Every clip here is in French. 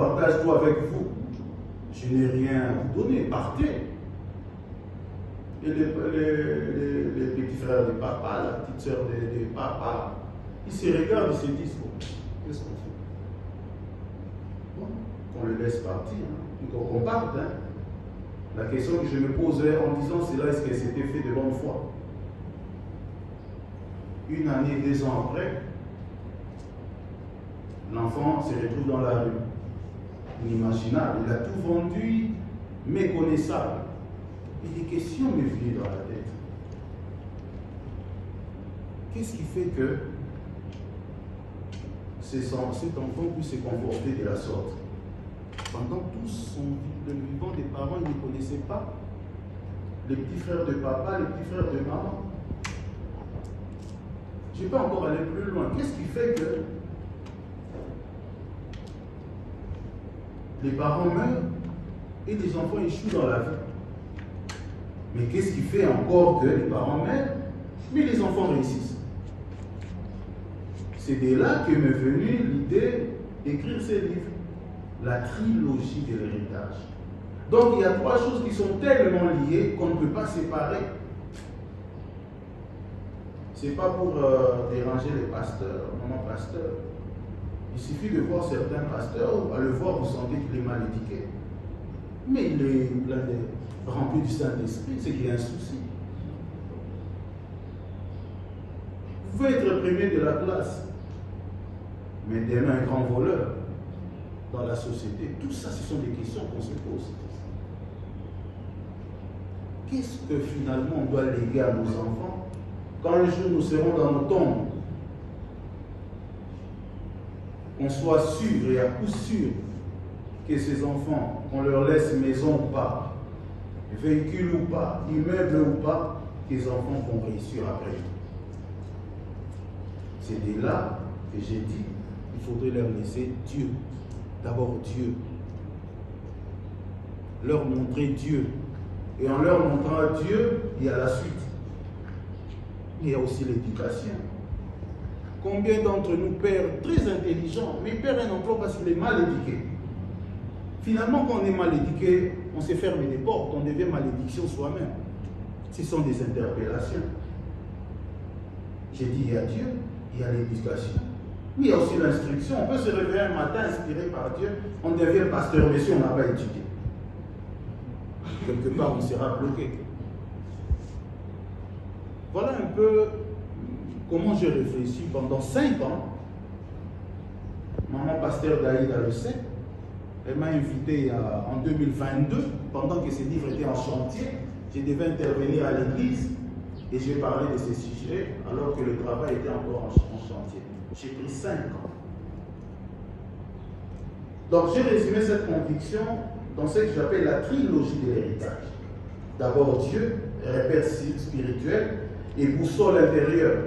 partage tout avec vous. Je n'ai rien à vous donner, partez. Et les petits frères de papa, la petite soeur de papa, ils se regardent, ils se disent, oh, qu'est-ce qu'on fait? Bon, on le laisse partir, hein. Donc on parte. Hein. La question que je me posais en disant cela, est-ce que c'était fait de bonne foi? Une année, 2 ans après, l'enfant se retrouve dans la rue. Inimaginable, il a tout vendu, méconnaissable. Et des questions me venaient dans la tête. Qu'est-ce qui fait que cet enfant puisse se comporter de la sorte? Pendant tout le vivant des parents, ils ne connaissaient pas les petits frères de papa, les petits frères de maman. Je ne vais pas encore aller plus loin. Qu'est-ce qui fait que les parents meurent et les enfants échouent dans la vie? Mais qu'est-ce qui fait encore que les parents meurent, mais les enfants réussissent? C'est de là que m'est venue l'idée d'écrire ces livres, la trilogie de l'héritage. Donc il y a 3 choses qui sont tellement liées qu'on ne peut pas séparer. Ce n'est pas pour déranger les pasteurs, maman pasteur. Il suffit de voir certains pasteurs, à le voir, vous sentez qu'il est mal éduqué. Mais il est plein de rempli du Saint-Esprit, c'est qu'il y a un souci. Vous pouvez être premier de la classe, mais demain un grand voleur dans la société. Tout ça, ce sont des questions qu'on se pose. Qu'est-ce que finalement on doit léguer à nos enfants quand un jour nous serons dans nos tombes? Qu'on soit sûr et à coup sûr que ces enfants, qu'on leur laisse maison ou pas, véhicule ou pas, immeuble ou pas, que les enfants vont réussir après. C'est de là que j'ai dit, il faudrait leur laisser Dieu. D'abord Dieu. Leur montrer Dieu. Et en leur montrant Dieu, il y a la suite. Il y a aussi l'éducation. Combien d'entre nous, pères très intelligents, mais perdent un emploi parce qu'il est mal éduqué? Finalement, quand on est mal éduqué, on s'est fermé des portes, on devient malédiction soi-même. Ce sont des interpellations. J'ai dit, il y a Dieu, il y a l'éducation. Mais il y a aussi l'instruction. On peut se réveiller un matin inspiré par Dieu, on devient pasteur, mais si on n'a pas étudié. Quelque part, on sera bloqué. Voilà un peu comment j'ai réfléchi pendant 5 ans. Maman pasteur Daïda le sait. Elle m'a invité en 2022, pendant que ces livres étaient en chantier. Je devais intervenir à l'église et j'ai parlé de ces sujets alors que le travail était encore en chantier. J'ai pris 5 ans. Donc j'ai résumé cette conviction dans ce que j'appelle la trilogie de l'héritage. D'abord Dieu, repère spirituel et boussole intérieure.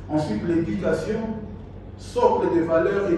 Ensuite l'éducation, socle de valeurs et